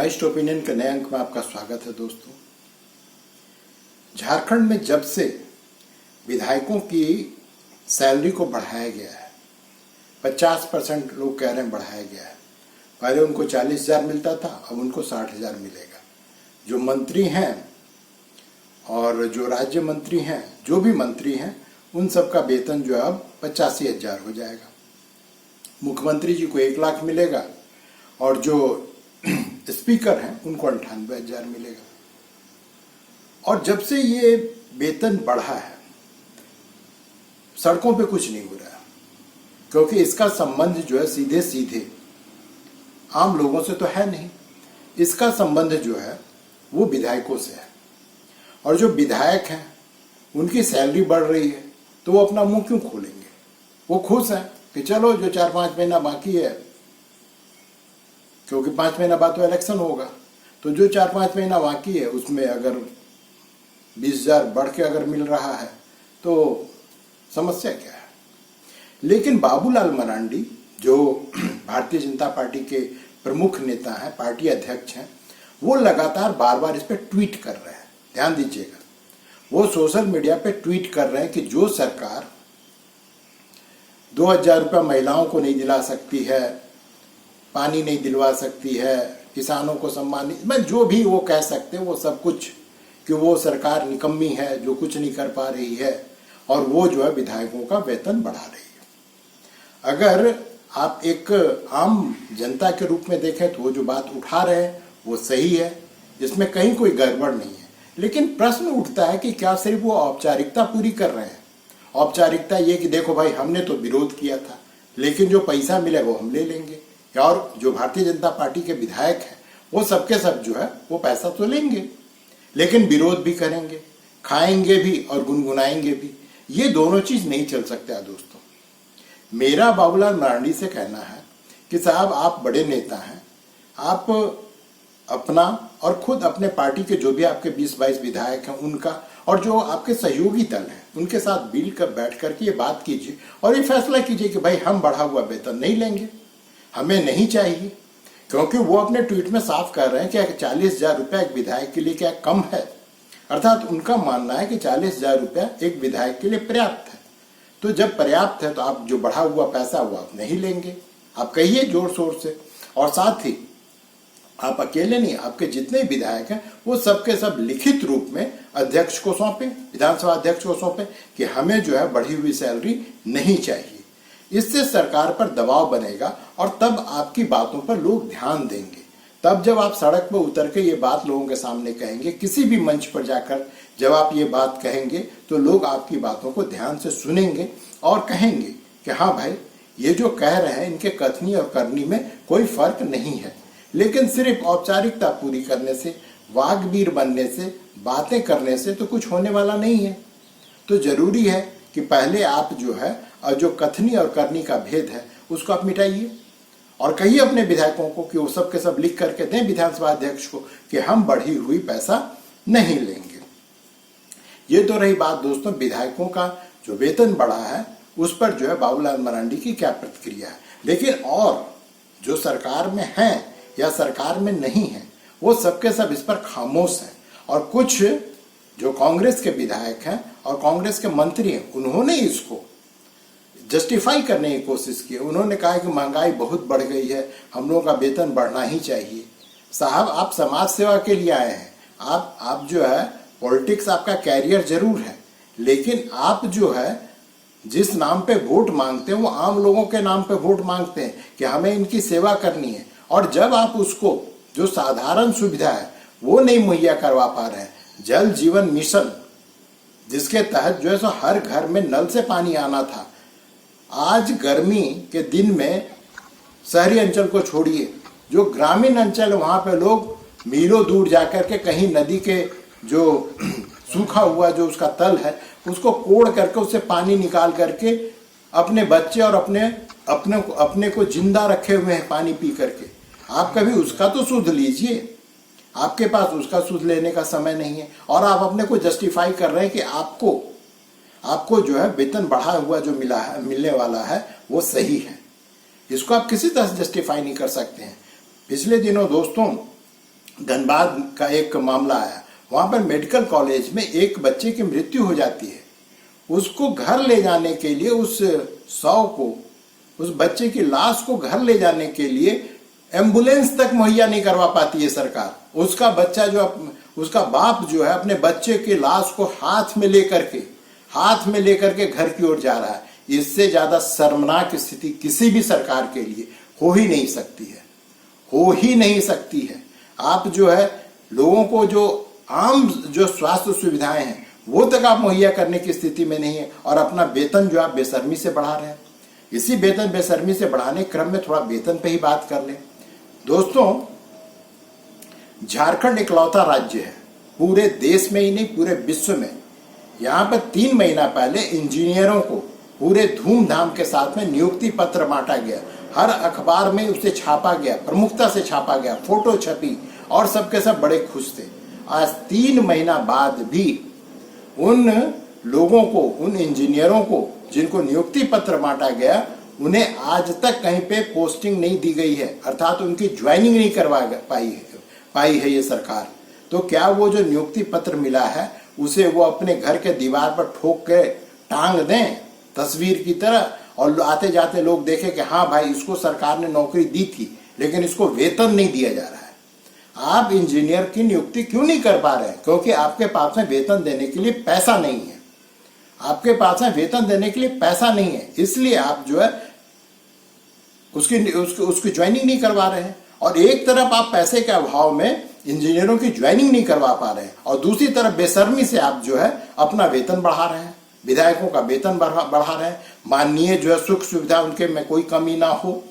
बाइस्ट opinion के नए अंक में आपका स्वागत है दोस्तों। झारखंड में जब से विधायकों की सैलरी को बढ़ाया गया है, 50% लोग कह रहे हैं बढ़ाया गया है। पहले उनको 40,000 मिलता था, अब उनको 60,000 मिलेगा। जो मंत्री हैं और जो राज्य मंत्री हैं, जो भी मंत्री हैं, उन सबका वेतन जो है अब 85,000 हो जाएगा। मुख्यमंत्री जी को 1 लाख मिलेगा और जो स्पीकर हैं उनको 98,000 मिलेगा। और जब से ये वेतन बढ़ा है, सड़कों पे कुछ नहीं हो रहा है, क्योंकि इसका संबंध जो है सीधे सीधे आम लोगों से तो है नहीं। इसका संबंध जो है वो विधायकों से है। और जो विधायक हैं उनकी सैलरी बढ़ रही है तो वो अपना मुंह क्यों खोलेंगे? वो खुश हैं कि चलो जो 4-5 महीना बाकी है, क्योंकि 5 महीना बाद तो इलेक्शन होगा, तो जो 4-5 महीना बाकी है उसमें अगर 20,000 बढ़ के अगर मिल रहा है तो समस्या क्या है। लेकिन बाबूलाल मरांडी जो भारतीय जनता पार्टी के प्रमुख नेता हैं, पार्टी अध्यक्ष हैं, वो लगातार बार बार इस पर ट्वीट कर रहे हैं। ध्यान दीजिएगा, वो सोशल मीडिया पे ट्वीट कर रहे हैं कि जो सरकार 2,000 रुपये महिलाओं को नहीं दिला सकती है, पानी नहीं दिलवा सकती है, किसानों को सम्मानित, मैं जो भी वो कह सकते हैं वो सब कुछ, कि वो सरकार निकम्मी है जो कुछ नहीं कर पा रही है और वो जो है विधायकों का वेतन बढ़ा रही है। अगर आप एक आम जनता के रूप में देखें तो वो जो बात उठा रहे हैं वो सही है, इसमें कहीं कोई गड़बड़ नहीं है। लेकिन प्रश्न उठता है कि क्या सिर्फ वो औपचारिकता पूरी कर रहे हैं? औपचारिकता ये कि देखो भाई, हमने तो विरोध किया था लेकिन जो पैसा मिले वो हम ले लेंगे, और जो भारतीय जनता पार्टी के विधायक हैं वो सबके सब जो है वो पैसा तो लेंगे लेकिन विरोध भी करेंगे, खाएंगे भी और गुनगुनाएंगे भी। ये दोनों चीज नहीं चल सकता दोस्तों। मेरा बाबूलाल मरांडी से कहना है कि साहब, आप बड़े नेता हैं, आप अपना और खुद अपने पार्टी के जो भी आपके 20-22 विधायक हैं उनका और जो आपके सहयोगी दल हैं उनके साथ मिल कर बैठ करके ये बात कीजिए और ये फैसला कीजिए कि भाई हम बढ़ा हुआ वेतन नहीं लेंगे, हमें नहीं चाहिए। क्योंकि वो अपने ट्वीट में साफ कर रहे हैं कि 40,000 रुपया एक विधायक के लिए क्या कम है? अर्थात उनका मानना है कि 40,000 रुपया एक विधायक के लिए पर्याप्त है। तो जब पर्याप्त है तो आप जो बढ़ा हुआ पैसा वो आप नहीं लेंगे, आप कहिए जोर शोर से। और साथ ही आप अकेले नहीं, आपके जितने विधायक हैं वो सबके सब लिखित रूप में अध्यक्ष को सौंपे, विधानसभा अध्यक्ष को सौंपे कि हमें जो है बढ़ी हुई सैलरी नहीं चाहिए। इससे सरकार पर दबाव बनेगा और तब आपकी बातों पर लोग ध्यान देंगे। तब जब आप सड़क पर उतर के ये बात लोगों के सामने कहेंगे, किसी भी मंच पर जाकर जब आप ये बात कहेंगे तो लोग आपकी बातों को ध्यान से सुनेंगे और कहेंगे कि हाँ भाई, ये जो कह रहे हैं इनके कथनी और करनी में कोई फर्क नहीं है। लेकिन सिर्फ औपचारिकता पूरी करने से, वाग्वीर बनने से, बातें करने से तो कुछ होने वाला नहीं है। तो जरूरी है कि पहले आप जो है और जो कथनी और करनी का भेद है उसको आप मिटाइए और कहिए अपने विधायकों को कि वो सब के सब लिख करके दें विधानसभा अध्यक्ष को कि हम बढ़ी हुई पैसा नहीं लेंगे। ये तो रही बात दोस्तों विधायकों का जो वेतन बढ़ा है उस पर जो है बाबूलाल मरांडी की क्या प्रतिक्रिया है। लेकिन और जो सरकार में हैं या सरकार में नहीं है वो सबके सब इस पर खामोश हैं। और कुछ जो कांग्रेस के विधायक हैं और कांग्रेस के मंत्री हैं उन्होंने इसको जस्टिफाई करने की कोशिश की। उन्होंने कहा कि महंगाई बहुत बढ़ गई है, हम लोगों का वेतन बढ़ना ही चाहिए। साहब, आप समाज सेवा के लिए आए हैं, आप जो है पॉलिटिक्स आपका कैरियर जरूर है, लेकिन आप जो है जिस नाम पे वोट मांगते हैं वो आम लोगों के नाम पे वोट मांगते हैं कि हमें इनकी सेवा करनी है। और जब आप उसको जो साधारण सुविधा है वो नहीं मुहैया करवा पा रहे हैं, जल जीवन मिशन जिसके तहत जो है सो हर घर में नल से पानी आना था, आज गर्मी के दिन में शहरी अंचल को छोड़िए, जो ग्रामीण अंचल वहाँ पे लोग मीलों दूर जाकर के कहीं नदी के जो सूखा हुआ जो उसका तल है उसको कोड़ करके उससे पानी निकाल करके अपने बच्चे और अपने को जिंदा रखे हुए हैं पानी पी करके। आप कभी उसका तो सुध लीजिए, आपके पास उसका सुध लेने का समय नहीं है और आप अपने को जस्टिफाई कर रहे हैं कि आपको जो है वेतन बढ़ा हुआ जो मिलने वाला है वो सही है। इसको आप किसी तरह से जस्टिफाई नहीं कर सकते हैं। पिछले दिनों दोस्तों धनबाद का एक मामला आया, वहां पर मेडिकल कॉलेज में एक बच्चे की मृत्यु हो जाती है। उसको घर ले जाने के लिए उस उस बच्चे की लाश को घर ले जाने के लिए एम्बुलेंस तक मुहैया नहीं करवा पाती है सरकार। उसका बच्चा उसका बाप जो है अपने बच्चे की लाश को हाथ में लेकर के घर की ओर जा रहा है। इससे ज्यादा शर्मनाक स्थिति किसी भी सरकार के लिए हो ही नहीं सकती है। आप जो है लोगों को जो आम जो स्वास्थ्य सुविधाएं हैं वो तक आप मुहैया करने की स्थिति में नहीं है, और अपना वेतन जो आप बेशर्मी से बढ़ा रहे हैं। इसी वेतन बेशर्मी से बढ़ाने के क्रम में थोड़ा वेतन पे ही बात कर लें। दोस्तों, झारखंड इकलौता राज्य है पूरे देश में ही नहीं पूरे विश्व में। यहाँ पर 3 महीना पहले इंजीनियरों को पूरे धूमधाम के साथ में नियुक्ति पत्र बांटा गया। हर अखबार में उसे छापा गया, प्रमुखता से छापा गया, फोटो छपी और सबके सब बड़े खुश थे। आज 3 महीना बाद भी उन लोगों को, उन इंजीनियरों को जिनको नियुक्ति पत्र बांटा गया, उन्हें आज तक कहीं पे पोस्टिंग नहीं दी गई है, अर्थात उनकी ज्वाइनिंग नहीं करवा पाई है ये सरकार। तो क्या वो जो नियुक्ति पत्र मिला है उसे वो अपने घर के दीवार पर ठोक के टांग दें तस्वीर की तरह, और आते जाते लोग देखें कि हाँ भाई इसको सरकार ने नौकरी दी थी लेकिन इसको वेतन नहीं दिया जा रहा है। आप इंजीनियर की नियुक्ति क्यों नहीं कर पा रहे हैं? क्योंकि आपके पास में वेतन देने के लिए पैसा नहीं है। इसलिए आप जो है उसकी ज्वाइनिंग नहीं करवा रहे हैं। और एक तरफ आप पैसे के अभाव में इंजीनियरों की ज्वाइनिंग नहीं करवा पा रहे हैं, और दूसरी तरफ बेशर्मी से आप जो है अपना वेतन बढ़ा रहे हैं, विधायकों का वेतन बढ़ा रहे हैं। माननीय जो है सुख सुविधा उनके में कोई कमी ना हो।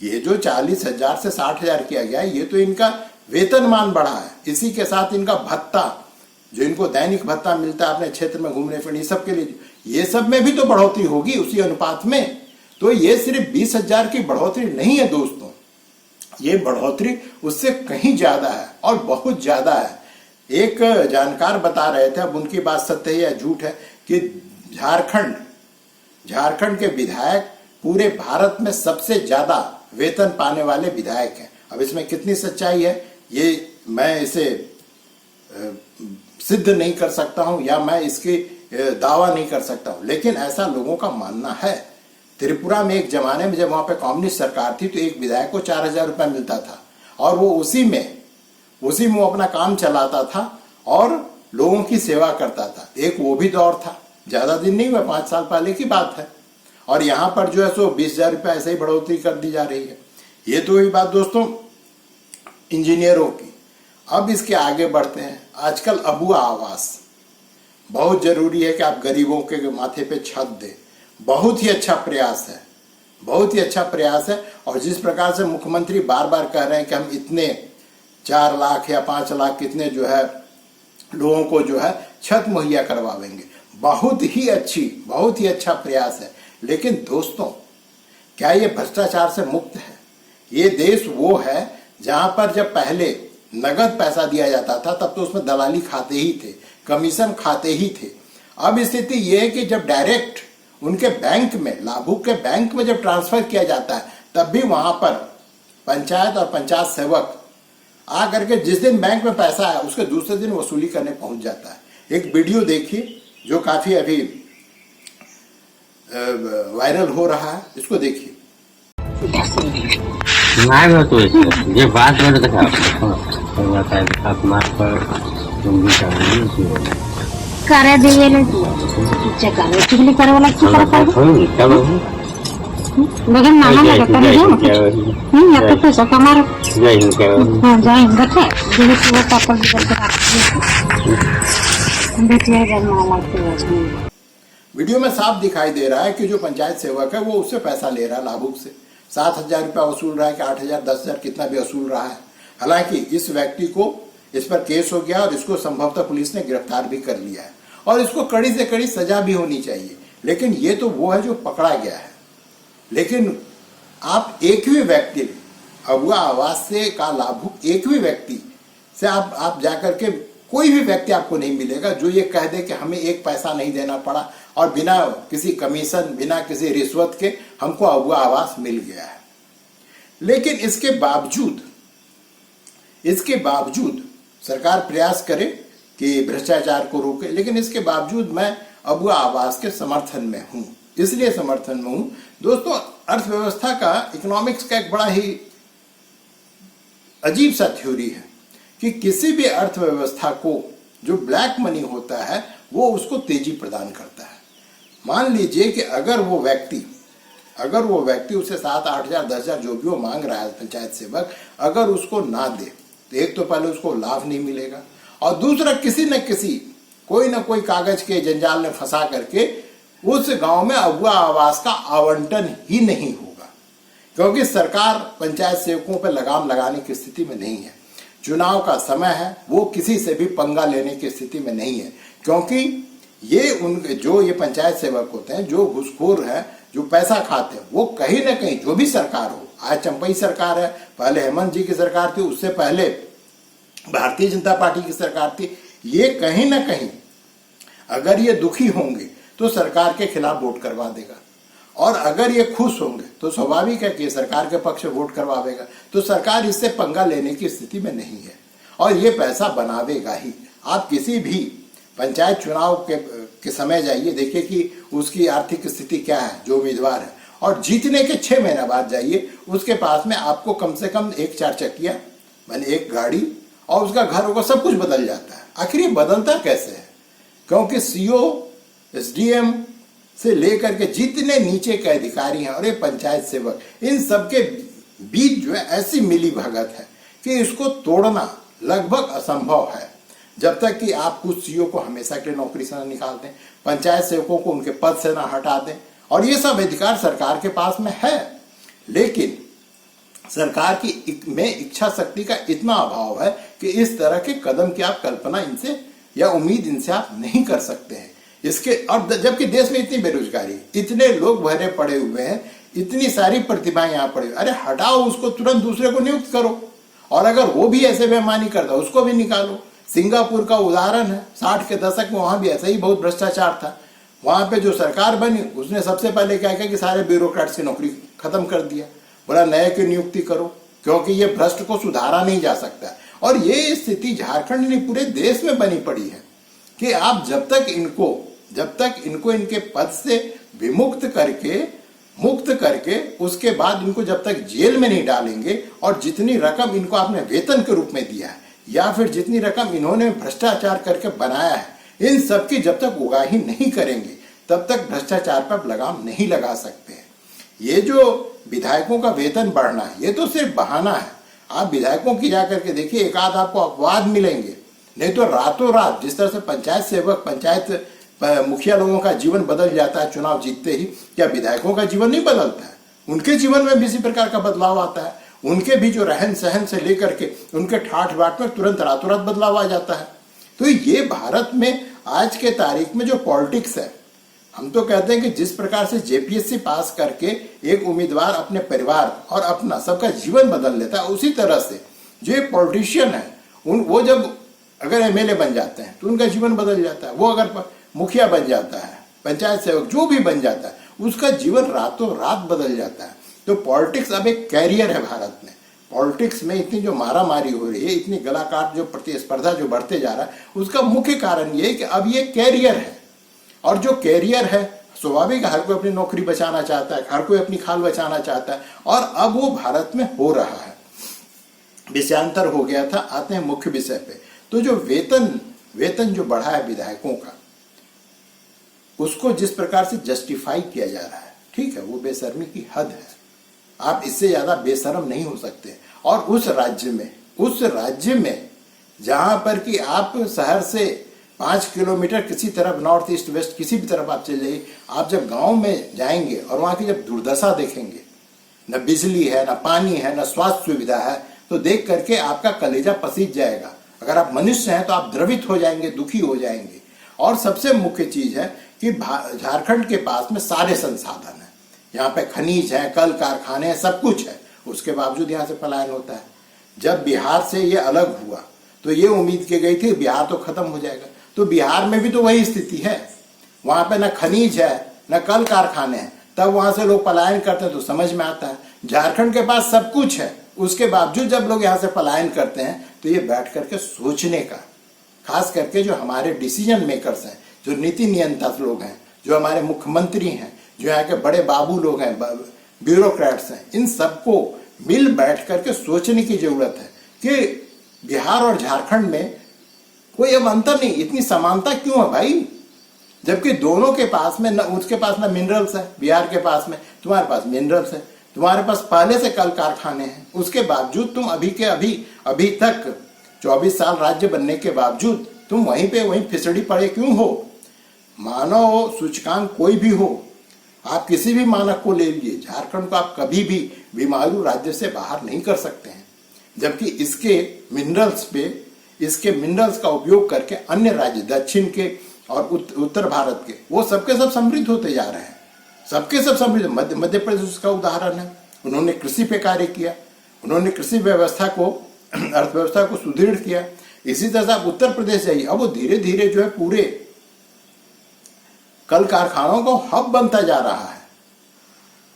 ये जो 40,000 से 60,000 किया गया है, ये तो इनका वेतनमान बढ़ा है। इसी के साथ इनका भत्ता, जो इनको दैनिक भत्ता मिलता है अपने क्षेत्र में घूमने फिरने सबके लिए, ये सब में भी तो बढ़ोतरी होगी उसी अनुपात में। तो ये सिर्फ 20,000 की बढ़ोतरी नहीं है दोस्तों, ये बढ़ोतरी उससे कहीं ज्यादा है और बहुत ज्यादा है। एक जानकार बता रहे थे, अब उनकी बात सत्य है या झूठ है, कि झारखंड के विधायक पूरे भारत में सबसे ज्यादा वेतन पाने वाले विधायक हैं। अब इसमें कितनी सच्चाई है ये मैं इसे सिद्ध नहीं कर सकता हूं, या मैं इसकी दावा नहीं कर सकता हूं, लेकिन ऐसा लोगों का मानना है। त्रिपुरा में एक जमाने में जब वहां पे कम्युनिस्ट सरकार थी तो एक विधायक को 4,000 रुपया मिलता था, और वो उसी में वो अपना काम चलाता था और लोगों की सेवा करता था। एक वो भी दौर था, ज्यादा दिन नहीं हुआ, 5 साल पहले की बात है। और यहाँ पर जो है सो 20,000 रुपया ऐसे ही बढ़ोतरी कर दी जा रही है। ये तो हुई बात दोस्तों इंजीनियरों की। अब इसके आगे बढ़ते हैं। आजकल अबुआ आवास बहुत जरूरी है कि आप गरीबों के माथे पे छत दें। बहुत ही अच्छा प्रयास है। और जिस प्रकार से मुख्यमंत्री बार बार कह रहे हैं कि हम इतने 4 लाख या 5 लाख कितने जो है लोगों को जो है छत मुहैया करवाएंगे, बहुत ही अच्छा प्रयास है। लेकिन दोस्तों, क्या ये भ्रष्टाचार से मुक्त है? ये देश वो है जहां पर जब पहले नगद पैसा दिया जाता था तब तो उसमें दलाली खाते ही थे, कमीशन खाते ही थे। अब स्थिति ये है कि जब डायरेक्ट उनके बैंक में, लाभुक के बैंक में जब ट्रांसफर किया जाता है, तब भी वहां पर पंचायत और पंचायत सेवक आकर के जिस दिन बैंक में पैसा है उसके दूसरे दिन वसूली करने पहुंच जाता है। एक वीडियो देखिए जो काफी अभी वायरल हो रहा है, इसको देखिए। ये बात मैंने देखा आप मार पर करा दिए ना चुगली करे वाला की तरफ लेकिन नाना ना करता है या तो पैसा कमा रहा हां जाए बैठे जिन्हें वो पापा की करके बैठे करना लगता है। वीडियो में साफ दिखाई दे रहा है कि जो पंचायत सेवक है वो उससे पैसा ले रहा है, लाभुक से 7,000 रुपया वसूल रहा है कि 8,000 10,000 कितना भी वसूल रहा है। हालांकि इस व्यक्ति को इस पर केस हो गया और इसको संभवतः पुलिस ने गिरफ्तार भी कर लिया है और इसको कड़ी से कड़ी सजा भी होनी चाहिए। लेकिन ये तो वो है जो पकड़ा गया है। लेकिन आप एक ही व्यक्ति, अबुआ आवास से का लाभुक एक भी व्यक्ति से आप जाकर के कोई भी व्यक्ति आपको नहीं मिलेगा जो ये कह दे कि हमें एक पैसा नहीं देना पड़ा और बिना किसी कमीशन, बिना किसी रिश्वत के हमको अबुआ आवास मिल गया है। लेकिन इसके बावजूद इसके बावजूद सरकार प्रयास करे कि भ्रष्टाचार को रोके, लेकिन इसके बावजूद मैं अबुआ आवास के समर्थन में हूं। इसलिए समर्थन में हूं दोस्तों, अर्थव्यवस्था का, इकोनॉमिक्स का एक बड़ा ही अजीब सा थ्योरी है कि किसी भी अर्थव्यवस्था को जो ब्लैक मनी होता है वो उसको तेजी प्रदान करता है। मान लीजिए कि अगर वो व्यक्ति उसे 7-8 हजार 10 हजार जो भी वो मांग रहा है पंचायत सेवक, अगर उसको ना दे तो एक तो पहले उसको लाभ नहीं मिलेगा, और दूसरा किसी न किसी कोई ना कोई कागज के जंजाल में फंसा करके उस गांव में अबुआ आवास का आवंटन ही नहीं होगा, क्योंकि सरकार पंचायत सेवकों पर लगाम लगाने की स्थिति में नहीं है। चुनाव का समय है, वो किसी से भी पंगा लेने की स्थिति में नहीं है, क्योंकि ये पंचायत सेवक होते हैं, जो घूसखोर हैं, जो पैसा खाते हैं, वो कहीं ना कहीं जो भी सरकार हो, आज चंपई सरकार है, पहले हेमंत जी की सरकार थी, उससे पहले भारतीय जनता पार्टी की सरकार थी, ये कहीं ना कहीं अगर ये दुखी होंगे तो सरकार के खिलाफ वोट करवा देगा, और अगर ये खुश होंगे तो स्वाभाविक है कि सरकार के पक्ष में वोट करवावेगा। तो सरकार इससे पंगा लेने की स्थिति में नहीं है और ये पैसा बनावेगा ही। आप किसी भी पंचायत चुनाव के समय जाइए, देखिए कि उसकी आर्थिक स्थिति क्या है जो उम्मीदवार है, और जीतने के 6 महीने बाद जाइए, उसके पास में आपको कम से कम 1 4 चक्कियां, मैंने 1 गाड़ी, और उसका घर होगा, सब कुछ बदल जाता है। आखिर ये बदलता कैसे है? क्योंकि सीओ, एसडीएम से लेकर के जितने नीचे के अधिकारी हैं और ये पंचायत सेवक, इन सबके बीच जो है ऐसी मिली भगत है कि इसको तोड़ना लगभग असंभव है। जब तक कि आप कुछ सीओ को हमेशा के लिए नौकरी से न निकाल दें, पंचायत सेवकों को उनके पद से न हटा दें, और ये सब अधिकार सरकार के पास में है, लेकिन सरकार की में इच्छा शक्ति का इतना अभाव है कि इस तरह के कदम की आप कल्पना इनसे या उम्मीद इनसे आप नहीं कर सकते हैं। इसके और जबकि देश में इतनी बेरोजगारी, इतने लोग भरे पड़े हुए हैं, इतनी सारी प्रतिभाएं यहाँ पड़ी, अरे हटाओ उसको, तुरंत दूसरे को नियुक्त करो, और अगर वो भी ऐसे बेईमानी करता उसको भी निकालो। सिंगापुर का उदाहरण है, 60 के दशक में वहां भी ऐसा ही बहुत भ्रष्टाचार था। वहां पे जो सरकार बनी उसने सबसे पहले क्या किया कि सारे ब्यूरोक्रेट्स की नौकरी खत्म कर दिया, बोला नए की नियुक्ति करो, क्योंकि ये भ्रष्ट को सुधारा नहीं जा सकता। और ये स्थिति झारखंड नहीं पूरे देश में बनी पड़ी है कि आप जब तक इनको इनके पद से विमुक्त करके उसके बाद इनको जब तक जेल में नहीं डालेंगे, और जितनी रकम इनको आपने वेतन के रूप में दिया है या फिर जितनी रकम इन्होंने भ्रष्टाचार करके बनाया है, इन सब की जब तक उगाही नहीं करेंगे तब तक भ्रष्टाचार पर लगाम नहीं लगा सकते हैं। ये जो विधायकों का वेतन बढ़ना है, ये तो सिर्फ बहाना है। आप विधायकों की जाकर के देखिए, एक आध आपको अपवाद मिलेंगे, नहीं तो रातों रात जिस तरह से पंचायत सेवक, पंचायत मुखिया लोगों का जीवन बदल जाता है चुनाव जीतते ही, क्या विधायकों का जीवन नहीं बदलता है? उनके जीवन में भी इसी प्रकार का बदलाव आता है। उनके भी जो रहन सहन से लेकर के उनके ठाठ बाट में तुरंत रातों रात बदलाव आ जाता है। तो ये भारत में आज के तारीख में जो पॉलिटिक्स है, हम तो कहते हैं कि जिस प्रकार से जेपीएससी पास करके एक उम्मीदवार अपने परिवार और अपना सबका जीवन बदल लेता है, उसी तरह से जो पॉलिटिशियन है वो जब अगर एमएलए बन जाते हैं तो उनका जीवन बदल जाता है। वो अगर मुखिया बन जाता है, पंचायत सेवक जो भी बन जाता है, उसका जीवन रातों रात बदल जाता है। तो पॉलिटिक्स अब एक कैरियर है भारत में। पॉलिटिक्स में इतनी जो मारामारी हो रही है, इतनी गलाकाट जो प्रतिस्पर्धा जो बढ़ते जा रहा है, उसका मुख्य कारण ये है कि अब ये कैरियर है, और जो कैरियर है स्वाभाविक हर कोई अपनी नौकरी बचाना चाहता है, हर कोई अपनी खाल बचाना चाहता है, और अब वो भारत में हो रहा है। विषयांतर हो गया था, आते हैं मुख्य विषय पे। तो जो वेतन जो बढ़ा है विधायकों का, उसको जिस प्रकार से जस्टिफाई किया जा रहा है, ठीक है, वो बेशर्मी की हद है। आप इससे ज्यादा बेशर्म नहीं हो सकते। और उस राज्य में जहां पर कि आप शहर से 5 किलोमीटर किसी तरफ नॉर्थ ईस्ट वेस्ट किसी भी तरफ आप चले जाइए, आप जब गांव में जाएंगे और वहां की जब दुर्दशा देखेंगे, न बिजली है, न पानी है, न स्वास्थ्य सुविधा है, तो देख करके आपका कलेजा पसीज जाएगा। अगर आप मनुष्य हैं तो आप द्रवित हो जाएंगे, दुखी हो जाएंगे। और सबसे मुख्य चीज है कि झारखंड के पास में सारे संसाधन है, यहाँ पे खनिज है, कल कारखाने हैं, सब कुछ है, उसके बावजूद यहाँ से पलायन होता है। जब बिहार से ये अलग हुआ तो ये उम्मीद की गई थी बिहार तो खत्म हो जाएगा, तो बिहार में भी तो वही स्थिति है। वहां पे न खनिज है, न कल कारखाने हैं, तब वहां से लोग पलायन करते हैं। तो समझ में आता है झारखंड के पास सब कुछ है, उसके बावजूद जब लोग यहाँ से पलायन करते हैं तो ये बैठ करके सोचने का, खास करके जो हमारे डिसीजन मेकर्स हैं, जो नीति नियंत्रक लोग हैं, जो हमारे मुख्यमंत्री हैं, जो यहाँ के बड़े बाबू लोग हैं, ब्यूरोक्रेट्स हैं, इन सबको मिल बैठ करके सोचने की जरूरत है कि बिहार और झारखंड में कोई अब अंतर नहीं, इतनी समानता क्यों है भाई? जबकि दोनों के पास में, उसके पास ना मिनरल्स है, बिहार के पास में, तुम्हारे पास मिनरल्स है, तुम्हारे पास पहले से कल कारखाने हैं, उसके बावजूद तुम अभी तक 24 साल राज्य बनने के बावजूद तुम वहीं फिसड़ी पड़े क्यों हो? मानव सूचकांक कोई भी हो, आप किसी भी मानक को ले लीजिए, झारखंड को आप कभी भी बीमारू राज्य से बाहर नहीं कर सकते हैं। जबकि इसके मिनरल्स का उपयोग करके अन्य राज्य दक्षिण के और उत्तर भारत के, वो सबके सब समृद्ध होते जा रहे हैं, सबके सब समृद्ध। मध्य प्रदेश उसका उदाहरण है। उन्होंने कृषि पे कार्य किया, उन्होंने कृषि व्यवस्था को, अर्थव्यवस्था को सुदृढ़ किया। इसी तरह से आप उत्तर प्रदेश जाइए, अब वो धीरे धीरे जो है पूरे कल कारखानों का हब बनता जा रहा है।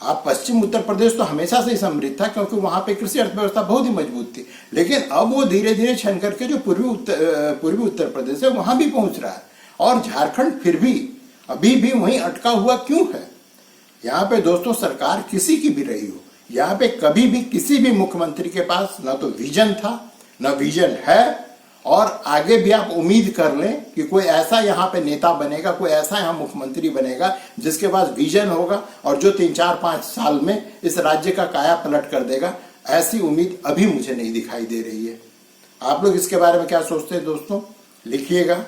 आप पश्चिम उत्तर प्रदेश तो हमेशा से ही समृद्ध था, क्योंकि वहां पे कृषि अर्थव्यवस्था बहुत ही मजबूत थी, लेकिन अब वो धीरे धीरे छन करके जो पूर्वी उत्तर प्रदेश है वहां भी पहुंच रहा है। और झारखंड फिर भी अभी भी वहीं अटका हुआ क्यों है? यहाँ पे दोस्तों सरकार किसी की भी रही हो, यहाँ पे कभी भी किसी भी मुख्यमंत्री के पास ना तो विजन था, ना विजन है, और आगे भी आप उम्मीद कर लें कि कोई ऐसा यहाँ पे नेता बनेगा, कोई ऐसा यहाँ मुख्यमंत्री बनेगा जिसके पास विजन होगा और जो 3-4-5 साल में इस राज्य का काया पलट कर देगा, ऐसी उम्मीद अभी मुझे नहीं दिखाई दे रही है। आप लोग इसके बारे में क्या सोचते हैं दोस्तों? लिखिएगा।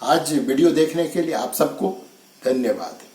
आज वीडियो देखने के लिए आप सबको धन्यवाद।